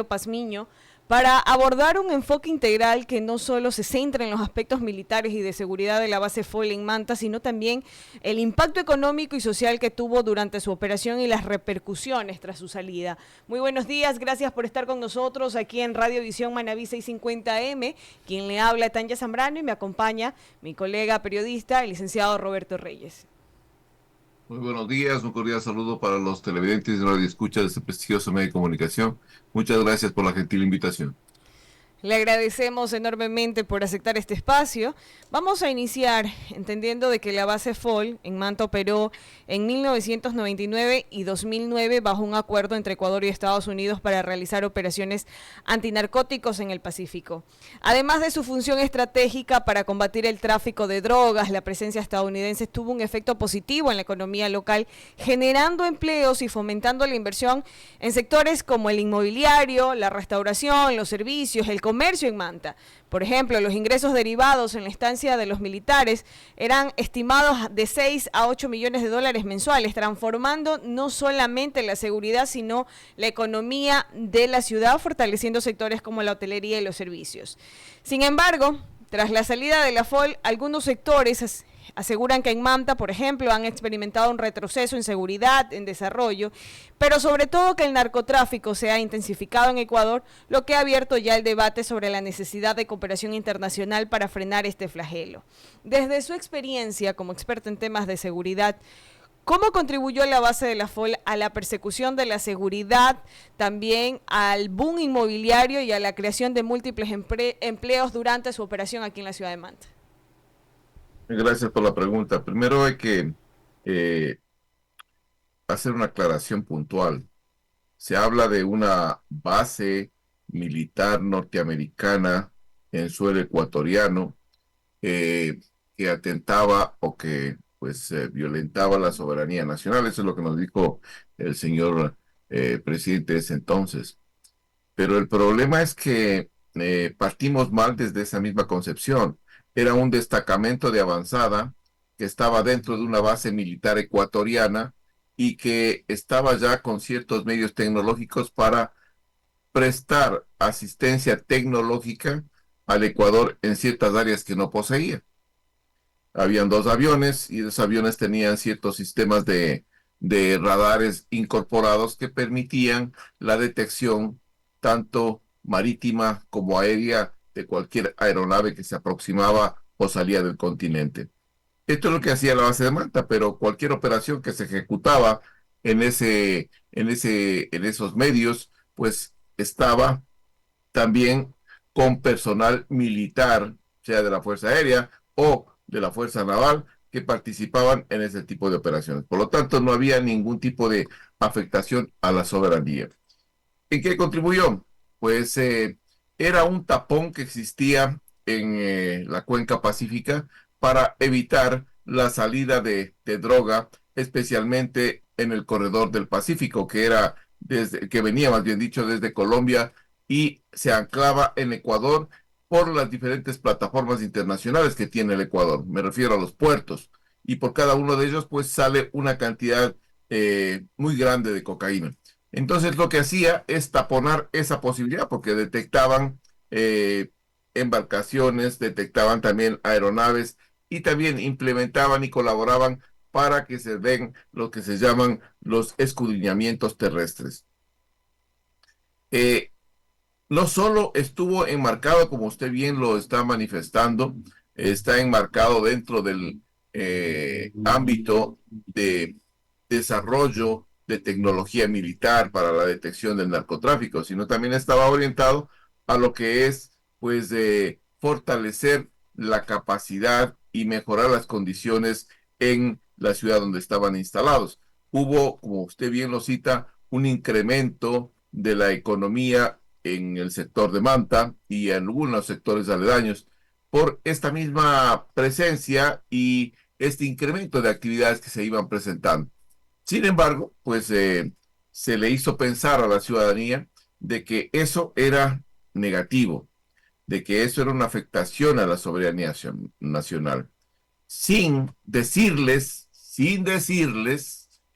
Pazmiño para abordar un enfoque integral que no solo se centra en los aspectos militares y de seguridad de la base FOIL en Manta, sino también el impacto económico y social que tuvo durante su operación y las repercusiones tras su salida. Muy buenos días, gracias por estar con nosotros aquí en Radio Visión Manaví 650M. Quien le habla, Tanya Zambrano, y me acompaña mi colega periodista, el licenciado Roberto Reyes. Muy buenos días, un cordial saludo para los televidentes y radioescuchas de este prestigioso medio de comunicación. Muchas gracias por la gentil invitación. Le agradecemos enormemente por aceptar este espacio. Vamos a iniciar entendiendo de que la base FOIL en Manta operó en 1999 y 2009 bajo un acuerdo entre Ecuador y Estados Unidos para realizar operaciones antinarcóticos en el Pacífico. Además de su función estratégica para combatir el tráfico de drogas, la presencia estadounidense tuvo un efecto positivo en la economía local, generando empleos y fomentando la inversión en sectores como el inmobiliario, la restauración, los servicios, el comercio en Manta. Por ejemplo, los ingresos derivados en la estancia de los militares eran estimados de 6 a 8 millones de dólares mensuales, transformando no solamente la seguridad, sino la economía de la ciudad, fortaleciendo sectores como la hotelería y los servicios. Sin embargo, tras la salida de la FOIL, algunos sectores aseguran que en Manta, por ejemplo, han experimentado un retroceso en seguridad, en desarrollo, pero sobre todo que el narcotráfico se ha intensificado en Ecuador, lo que ha abierto ya el debate sobre la necesidad de cooperación internacional para frenar este flagelo. Desde su experiencia como experto en temas de seguridad, ¿cómo contribuyó la base de la FOIL a la persecución de la seguridad, también al boom inmobiliario y a la creación de múltiples empleos durante su operación aquí en la ciudad de Manta? Gracias por la pregunta. Primero hay que eh, hacer una aclaración puntual. Se habla de una base militar norteamericana en suelo ecuatoriano eh, que atentaba o que violentaba la soberanía nacional. Eso es lo que nos dijo el señor presidente de ese entonces. Pero el problema es que partimos mal desde esa misma concepción. Era un destacamento de avanzada que estaba dentro de una base militar ecuatoriana y que estaba ya con ciertos medios tecnológicos para prestar asistencia tecnológica al Ecuador en ciertas áreas que no poseía. Habían dos aviones y esos aviones tenían ciertos sistemas de radares incorporados que permitían la detección tanto marítima como aérea de cualquier aeronave que se aproximaba o salía del continente. Esto es lo que hacía la base de Manta, pero cualquier operación que se ejecutaba en esos medios, pues estaba también con personal militar, sea de la Fuerza Aérea o de la Fuerza Naval, que participaban en ese tipo de operaciones. Por lo tanto, no había ningún tipo de afectación a la soberanía. ¿En qué contribuyó? Pues era un tapón que existía en la cuenca pacífica para evitar la salida de droga, especialmente en el corredor del Pacífico, que era que venía, más bien dicho, desde Colombia y se anclaba en Ecuador por las diferentes plataformas internacionales que tiene el Ecuador. Me refiero a los puertos. Y por cada uno de ellos, pues sale una cantidad muy grande de cocaína. Entonces lo que hacía es taponar esa posibilidad porque detectaban eh, embarcaciones, detectaban también aeronaves y también implementaban y colaboraban para que se den lo que se llaman los escudriñamientos terrestres. Eh, no solo estuvo enmarcado, como usted bien lo está manifestando, está enmarcado dentro del ámbito de desarrollo de tecnología militar para la detección del narcotráfico, sino también estaba orientado a lo que es, pues, fortalecer la capacidad y mejorar las condiciones en la ciudad donde estaban instalados. Hubo, como usted bien lo cita, un incremento de la economía en el sector de Manta y en algunos sectores aledaños por esta misma presencia y este incremento de actividades que se iban presentando. Sin embargo, se le hizo pensar a la ciudadanía de que eso era negativo, de que eso era una afectación a la soberanía nacional, sin decirles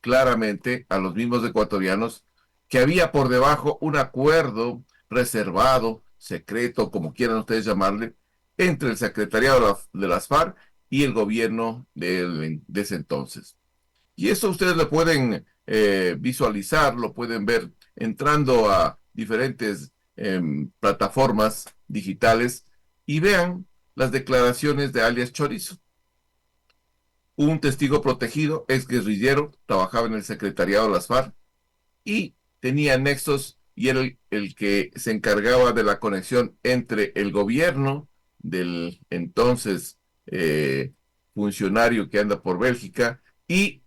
claramente a los mismos ecuatorianos que había por debajo un acuerdo reservado, secreto, como quieran ustedes llamarle, entre el secretariado de las FARC y el gobierno de ese entonces. Y eso ustedes lo pueden visualizar, lo pueden ver entrando a diferentes plataformas digitales y vean las declaraciones de alias Chorizo. Un testigo protegido, ex guerrillero, trabajaba en el secretariado de las FARC y tenía nexos y era el que se encargaba de la conexión entre el gobierno del entonces funcionario que anda por Bélgica y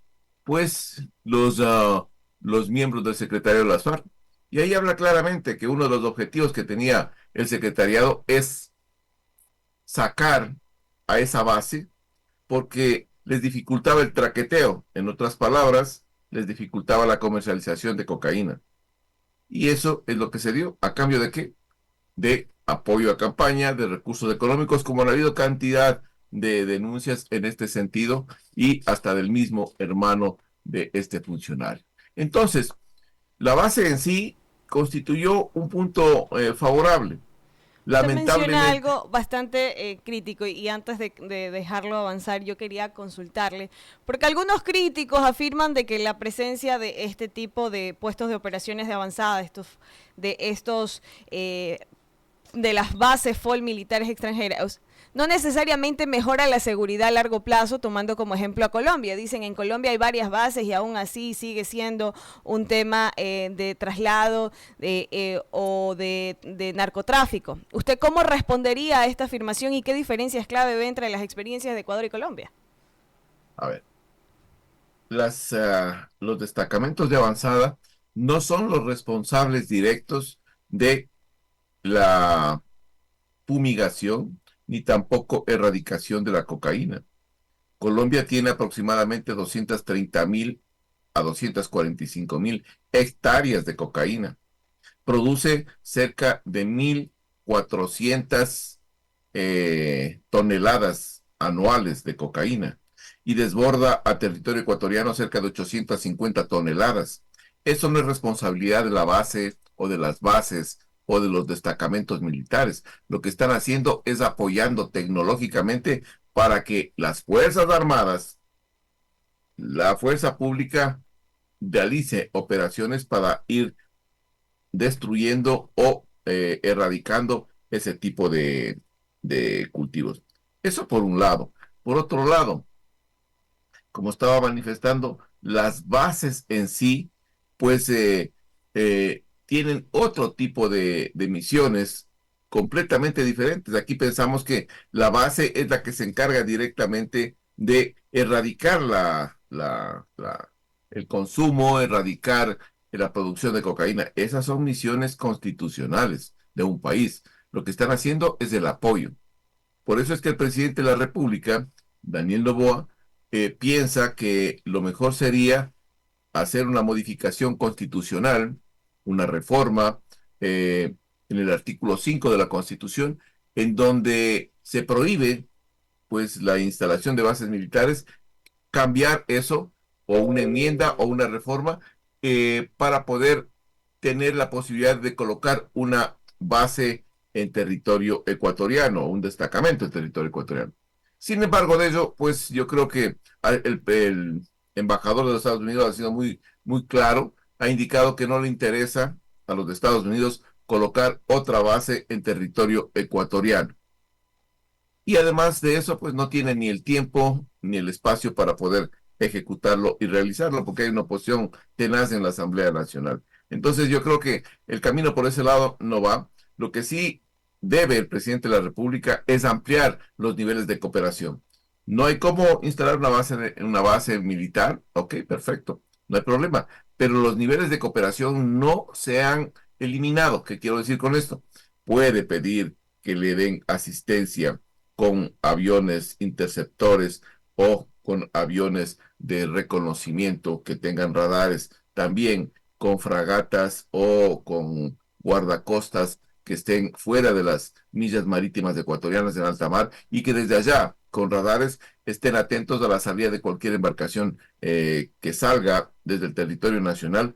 pues los miembros del secretariado de las FARC. Y ahí habla claramente que uno de los objetivos que tenía el secretariado es sacar a esa base porque les dificultaba el traqueteo. En otras palabras, les dificultaba la comercialización de cocaína. Y eso es lo que se dio. ¿A cambio de qué? De apoyo a campaña, de recursos económicos, como ha habido cantidad de denuncias en este sentido y hasta del mismo hermano de este funcionario. Entonces, la base en sí constituyó un punto favorable. Usted menciona Lamentablemente, algo bastante crítico y antes de dejarlo avanzar yo quería consultarle, porque algunos críticos afirman de que la presencia de este tipo de puestos de operaciones de avanzada, estos de las bases FOL militares extranjeras, no necesariamente mejora la seguridad a largo plazo, tomando como ejemplo a Colombia. Dicen en Colombia hay varias bases y aún así sigue siendo un tema de traslado o de narcotráfico. ¿Usted cómo respondería a esta afirmación y qué diferencias clave ve entre las experiencias de Ecuador y Colombia? a ver, los destacamentos de avanzada no son los responsables directos de la fumigación ni tampoco erradicación de la cocaína. Colombia tiene aproximadamente 230.000 a 245.000 hectáreas de cocaína. Produce cerca de 1.400 toneladas anuales de cocaína y desborda a territorio ecuatoriano cerca de 850 toneladas. Eso no es responsabilidad de la base o de las bases o de los destacamentos militares. Lo que están haciendo es apoyando tecnológicamente para que las Fuerzas Armadas, la fuerza pública, realice operaciones para ir destruyendo o erradicando ese tipo de cultivos. Eso por un lado. Por otro lado, como estaba manifestando, las bases en sí, pues tienen otro tipo de misiones completamente diferentes. Aquí pensamos que la base es la que se encarga directamente de erradicar el consumo, erradicar la producción de cocaína. Esas son misiones constitucionales de un país. Lo que están haciendo es el apoyo. Por eso es que el presidente de la República, Daniel Noboa, piensa que lo mejor sería hacer una modificación constitucional, una reforma en el artículo 5 de la Constitución, en donde se prohíbe pues la instalación de bases militares, cambiar eso o una enmienda o una reforma para poder tener la posibilidad de colocar una base en territorio ecuatoriano, un destacamento en territorio ecuatoriano. Sin embargo, de ello, pues yo creo que el embajador de los Estados Unidos ha sido muy claro, ha indicado que no le interesa a los de Estados Unidos colocar otra base en territorio ecuatoriano. Y además de eso, pues no tiene ni el tiempo ni el espacio para poder ejecutarlo y realizarlo, porque hay una oposición tenaz en la Asamblea Nacional. Entonces yo creo que el camino por ese lado no va. Lo que sí debe el presidente de la República es ampliar los niveles de cooperación. No hay cómo instalar una base militar, ok, perfecto, no hay problema, pero los niveles de cooperación no se han eliminado. ¿Qué quiero decir con esto? Puede pedir que le den asistencia con aviones interceptores o con aviones de reconocimiento que tengan radares, también con fragatas o con guardacostas que estén fuera de las millas marítimas ecuatorianas en alta mar y que desde allá, con radares, estén atentos a la salida de cualquier embarcación que salga desde el territorio nacional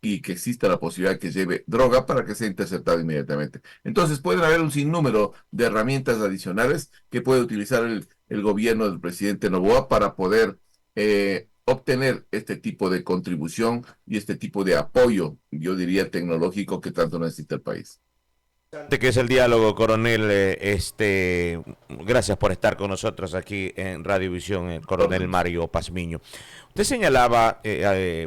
y que exista la posibilidad que lleve droga para que sea interceptado inmediatamente. Entonces pueden haber un sinnúmero de herramientas adicionales que puede utilizar el gobierno del presidente Noboa para poder obtener este tipo de contribución y este tipo de apoyo, yo diría, tecnológico que tanto necesita el país. Que es el diálogo, coronel. Gracias por estar con nosotros aquí en Radiovisión, el coronel Órdenes. Mario Pazmiño. Usted señalaba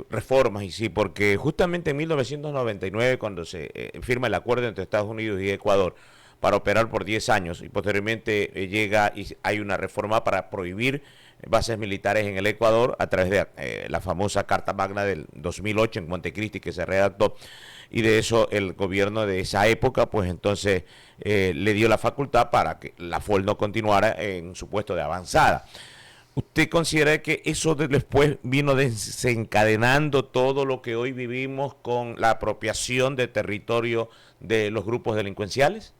reformas, y sí, porque justamente en 1999, cuando se firma el acuerdo entre Estados Unidos y Ecuador para operar por 10 años, y posteriormente llega y hay una reforma para prohibir bases militares en el Ecuador a través de la famosa Carta Magna del 2008 en Montecristi, que se redactó, y de eso el gobierno de esa época pues entonces le dio la facultad para que la FOL no continuara en su puesto de avanzada. ¿Usted considera que eso después vino desencadenando todo lo que hoy vivimos con la apropiación de territorio de los grupos delincuenciales?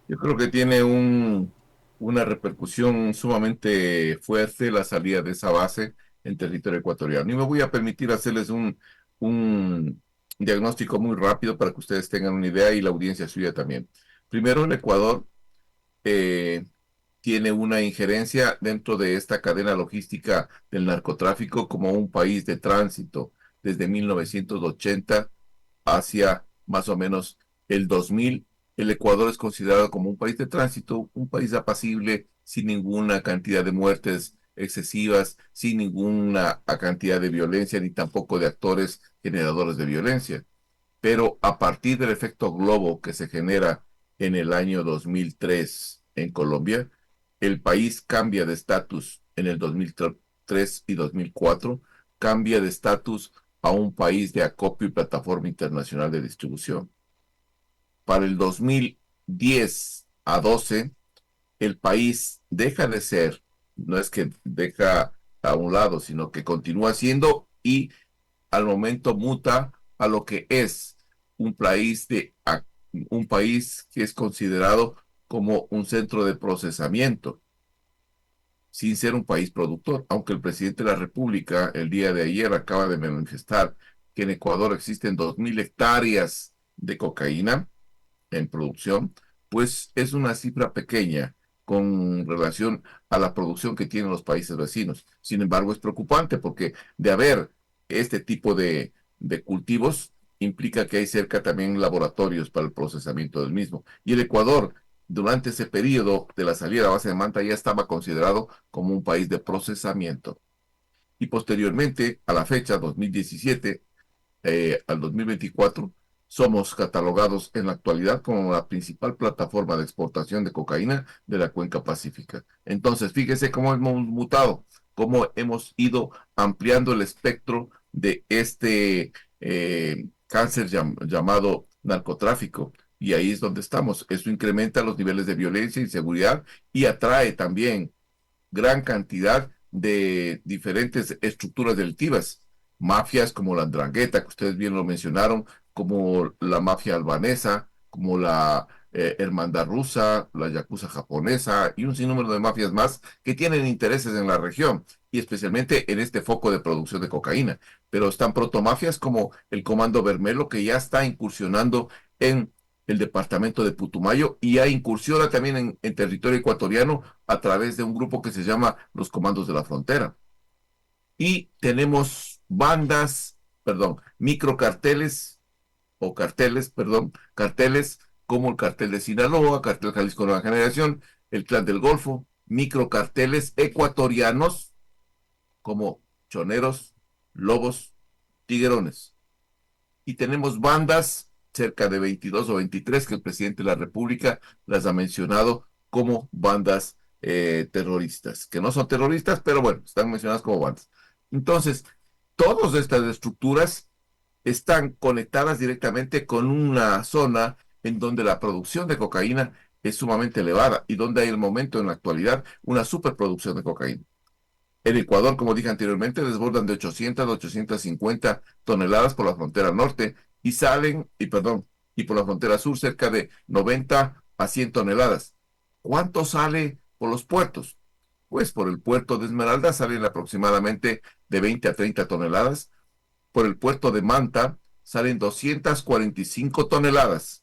Yo creo que tiene una repercusión sumamente fuerte la salida de esa base en territorio ecuatoriano. Y me voy a permitir hacerles un diagnóstico muy rápido para que ustedes tengan una idea y la audiencia suya también. Primero, el Ecuador eh, tiene una injerencia dentro de esta cadena logística del narcotráfico como un país de tránsito desde 1980 hacia más o menos el 2000. El Ecuador es considerado como un país de tránsito, un país apacible, sin ninguna cantidad de muertes excesivas, sin ninguna cantidad de violencia, ni tampoco de actores generadores de violencia. Pero a partir del efecto globo que se genera en el año 2003 en Colombia, el país cambia de estatus en el 2003 y 2004, cambia de estatus a un país de acopio y plataforma internacional de distribución. Para el 2010 a 12, el país deja de ser, no es que deja a un lado, sino que continúa siendo y al momento muta a lo que es un país un país que es considerado como un centro de procesamiento, sin ser un país productor, aunque el presidente de la República el día de ayer acaba de manifestar que en Ecuador existen 2.000 hectáreas de cocaína en producción, pues es una cifra pequeña con relación a la producción que tienen los países vecinos. Sin embargo, es preocupante porque de haber este tipo de cultivos implica que hay cerca también laboratorios para el procesamiento del mismo. Y el Ecuador, durante ese periodo de la salida a base de Manta, ya estaba considerado como un país de procesamiento. Y posteriormente, a la fecha 2017, al 2024, somos catalogados en la actualidad como la principal plataforma de exportación de cocaína de la cuenca pacífica. Entonces, fíjese cómo hemos mutado, cómo hemos ido ampliando el espectro de este cáncer llamado narcotráfico. Y ahí es donde estamos. Eso incrementa los niveles de violencia, inseguridad y atrae también gran cantidad de diferentes estructuras delictivas, mafias como la Ndrangheta, que ustedes bien lo mencionaron, como la mafia albanesa, como la Hermandad Rusa, la Yakuza japonesa y un sinnúmero de mafias más que tienen intereses en la región y especialmente en este foco de producción de cocaína. Pero están protomafias como el Comando Bermelo que ya está incursionando en el departamento de Putumayo y ya incursiona también en territorio ecuatoriano a través de un grupo que se llama los Comandos de la Frontera. Y tenemos bandas, perdón, microcarteles o carteles, perdón, carteles como el cartel de Sinaloa, cartel Jalisco Nueva Generación, el Clan del Golfo, microcarteles ecuatorianos como Choneros, Lobos, Tiguerones. Y tenemos bandas, cerca de 22 o 23, que el presidente de la República las ha mencionado como bandas terroristas, que no son terroristas, pero bueno, están mencionadas como bandas. Entonces, todas estas estructuras están conectadas directamente con una zona en donde la producción de cocaína es sumamente elevada y donde hay el momento en la actualidad una superproducción de cocaína. En Ecuador, como dije anteriormente, desbordan de 800 a 850 toneladas por la frontera norte y salen, y perdón, y por la frontera sur cerca de 90 a 100 toneladas. ¿Cuánto sale por los puertos? Pues por el puerto de Esmeralda salen aproximadamente de 20 a 30 toneladas por el puerto de Manta salen 245 toneladas.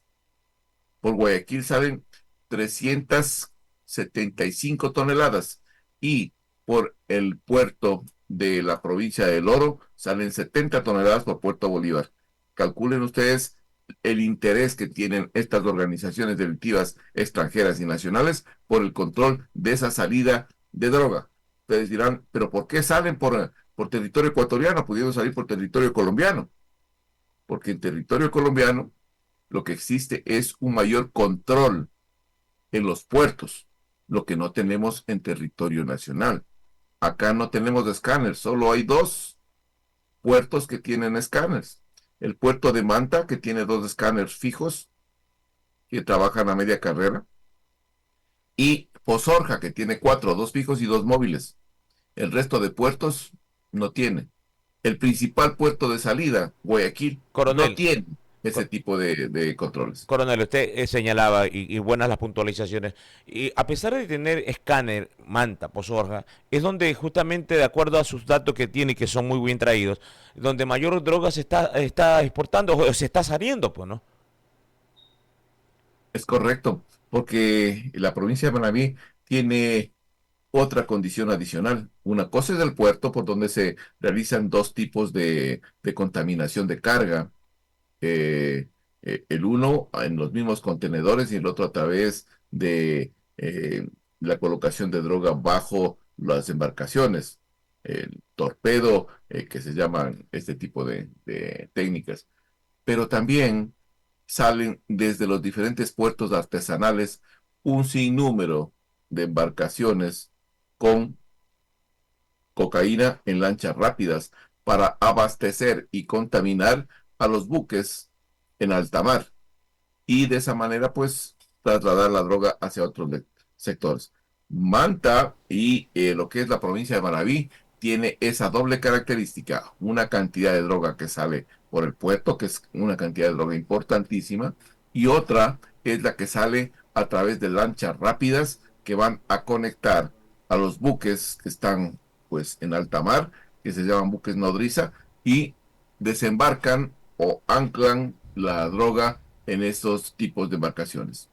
Por Guayaquil salen 375 toneladas. Y por el puerto de la provincia del Oro salen 70 toneladas por Puerto Bolívar. Calculen ustedes el interés que tienen estas organizaciones delictivas extranjeras y nacionales por el control de esa salida de droga. Ustedes dirán, ¿pero por qué salen por territorio ecuatoriano, pudiendo salir por territorio colombiano? Porque en territorio colombiano lo que existe es un mayor control en los puertos, lo que no tenemos en territorio nacional. Acá no tenemos escáneres, solo hay 2 puertos que tienen escáneres. El puerto de Manta, que tiene 2 escáneres fijos que trabajan a media carrera, y Pozorja, que tiene 4, 2 fijos y 2 móviles. El resto de puertos no tiene. El principal puerto de salida, Guayaquil, no Coronel, tiene ese tipo de controles. Coronel, usted señalaba, y buenas las puntualizaciones, y a pesar de tener escáner, Manta, Pozorja, es donde justamente, de acuerdo a sus datos que tiene, que son muy bien traídos, donde mayor droga está exportando, o se está saliendo, pues, ¿no? Es correcto, porque la provincia de Manabí tiene otra condición adicional. Una cosa es el puerto, por donde se realizan 2 tipos de contaminación de carga. eh, el uno en los mismos contenedores y el otro a través de la colocación de droga bajo las embarcaciones. El torpedo, que se llaman este tipo de técnicas. Pero también salen desde los diferentes puertos artesanales un sinnúmero de embarcaciones con cocaína en lanchas rápidas para abastecer y contaminar a los buques en alta mar y de esa manera pues trasladar la droga hacia otros sectores. Manta y lo que es la provincia de Manabí tiene esa doble característica, una cantidad de droga que sale por el puerto, que es una cantidad de droga importantísima, y otra es la que sale a través de lanchas rápidas que van a conectar a los buques que están pues en alta mar, que se llaman buques nodriza, y desembarcan o anclan la droga en esos tipos de embarcaciones.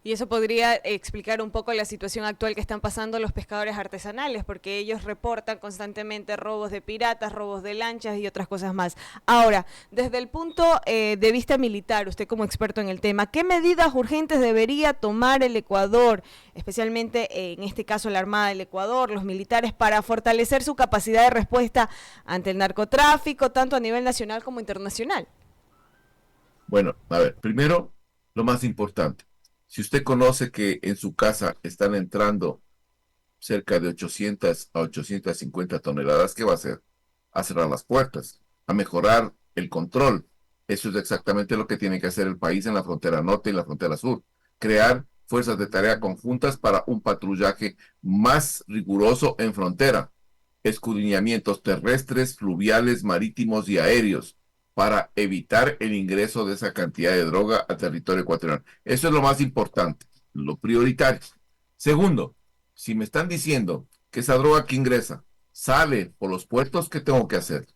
Y eso podría explicar un poco la situación actual que están pasando los pescadores artesanales, porque ellos reportan constantemente robos de piratas, robos de lanchas y otras cosas más. Ahora, desde el punto de vista militar, usted como experto en el tema, ¿qué medidas urgentes debería tomar el Ecuador, especialmente en este caso la Armada del Ecuador, los militares, para fortalecer su capacidad de respuesta ante el narcotráfico, tanto a nivel nacional como internacional? Bueno, a ver, primero, lo más importante. Si usted conoce que en su casa están entrando cerca de 800 a 850 toneladas, ¿qué va a hacer? A cerrar las puertas, a mejorar el control. Eso es exactamente lo que tiene que hacer el país en la frontera norte y la frontera sur. Crear fuerzas de tarea conjuntas para un patrullaje más riguroso en frontera. Escudriñamientos terrestres, fluviales, marítimos y aéreos para evitar el ingreso de esa cantidad de droga a territorio ecuatoriano. Eso es lo más importante, lo prioritario. Segundo, si me están diciendo que esa droga que ingresa sale por los puertos, ¿qué tengo que hacer?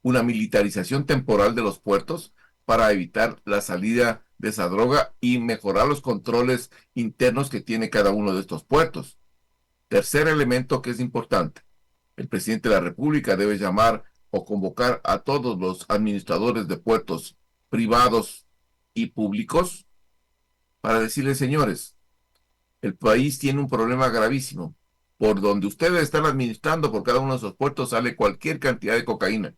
Una militarización temporal de los puertos para evitar la salida de esa droga y mejorar los controles internos que tiene cada uno de estos puertos. Tercer elemento que es importante, el presidente de la República debe llamar o convocar a todos los administradores de puertos privados y públicos para decirles, señores, el país tiene un problema gravísimo. Por donde ustedes están administrando, por cada uno de esos puertos sale cualquier cantidad de cocaína.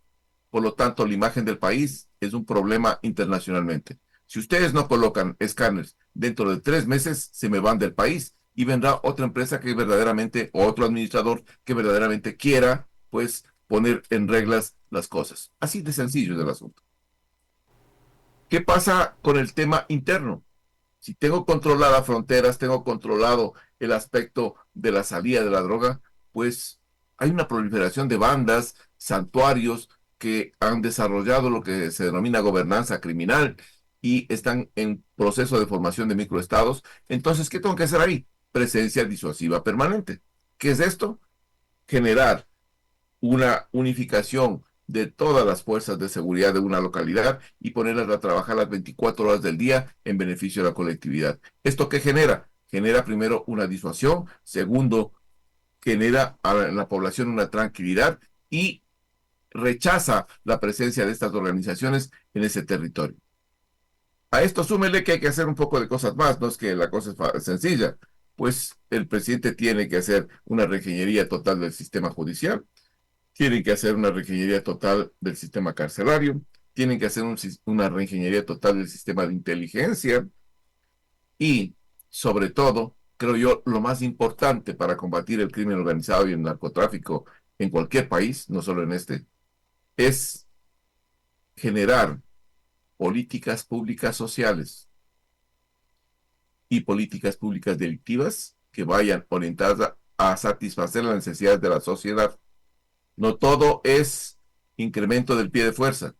Por lo tanto, la imagen del país es un problema internacionalmente. Si ustedes no colocan escáneres dentro de 3 meses, se me van del país y vendrá otra empresa que verdaderamente, o otro administrador que verdaderamente quiera, pues, poner en reglas las cosas. Así de sencillo es el asunto. ¿Qué pasa con el tema interno? Si tengo controladas fronteras, tengo controlado el aspecto de la salida de la droga, pues hay una proliferación de bandas, santuarios que han desarrollado lo que se denomina gobernanza criminal y están en proceso de formación de microestados. Entonces, ¿qué tengo que hacer ahí? Presencia disuasiva permanente. ¿Qué es esto? Generar una unificación de todas las fuerzas de seguridad de una localidad y ponerlas a trabajar las 24 horas del día en beneficio de la colectividad. ¿Esto qué genera? Genera primero una disuasión, segundo, genera a la población una tranquilidad y rechaza la presencia de estas organizaciones en ese territorio. A esto súmele que hay que hacer un poco de cosas más, no es que la cosa es sencilla, pues el presidente tiene que hacer una reingeniería total del sistema judicial, tienen que hacer una reingeniería total del sistema carcelario, tienen que hacer una reingeniería total del sistema de inteligencia y, sobre todo, creo yo, lo más importante para combatir el crimen organizado y el narcotráfico en cualquier país, no solo en este, es generar políticas públicas sociales y políticas públicas delictivas que vayan orientadas a satisfacer las necesidades de la sociedad. No todo es incremento del pie de fuerza.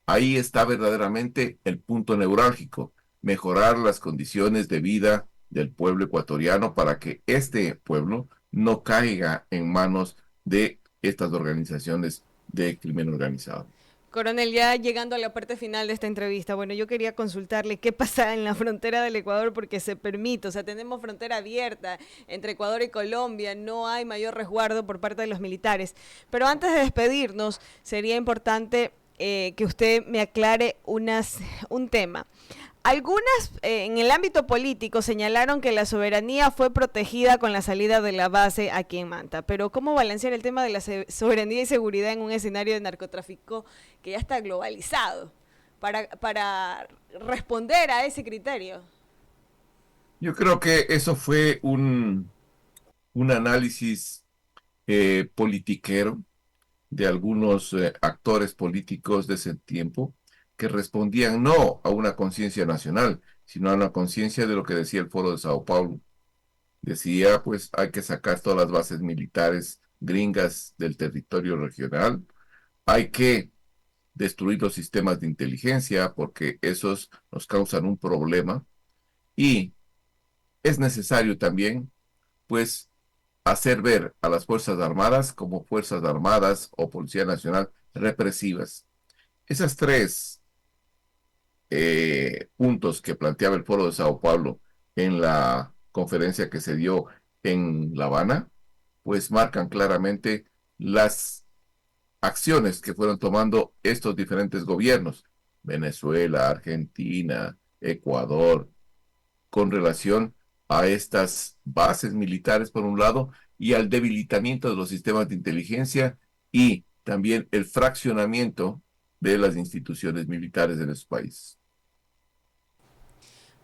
Ahí está verdaderamente el punto neurálgico, mejorar las condiciones de vida del pueblo ecuatoriano para que este pueblo no caiga en manos de estas organizaciones de crimen organizado. Coronel, ya llegando a la parte final de esta entrevista, bueno, yo quería consultarle qué pasa en la frontera del Ecuador porque se permite, o sea, tenemos frontera abierta entre Ecuador y Colombia, no hay mayor resguardo por parte de los militares. Pero antes de despedirnos, sería importante que usted me aclare un tema. Algunas en el ámbito político señalaron que la soberanía fue protegida con la salida de la base aquí en Manta, pero ¿cómo balancear el tema de la soberanía y seguridad en un escenario de narcotráfico que ya está globalizado para responder a ese criterio? Yo creo que eso fue un análisis politiquero de algunos actores políticos de ese tiempo que respondían no a una conciencia nacional, sino a una conciencia de lo que decía el Foro de Sao Paulo. Decía, pues hay que sacar todas las bases militares gringas del territorio regional, hay que destruir los sistemas de inteligencia porque esos nos causan un problema y es necesario también, pues, hacer ver a las Fuerzas Armadas como Fuerzas Armadas o Policía Nacional represivas. Esas tres puntos que planteaba el Foro de Sao Paulo en la conferencia que se dio en La Habana, pues marcan claramente las acciones que fueron tomando estos diferentes gobiernos, Venezuela, Argentina, Ecuador, con relación a estas bases militares, por un lado, y al debilitamiento de los sistemas de inteligencia y también el fraccionamiento de las instituciones militares en esos países.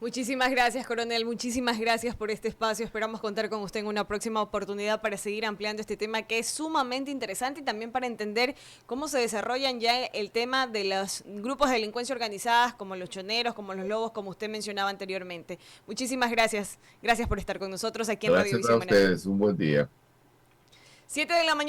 Muchísimas gracias, coronel. Muchísimas gracias por este espacio. Esperamos contar con usted en una próxima oportunidad para seguir ampliando este tema que es sumamente interesante y también para entender cómo se desarrollan ya el tema de los grupos de delincuencia organizadas, como los choneros, como los lobos, como usted mencionaba anteriormente. Muchísimas gracias. Gracias por estar con nosotros aquí en Radio Gracias a Visión Venezuela. ustedes. Un buen día. 7 de la mañana.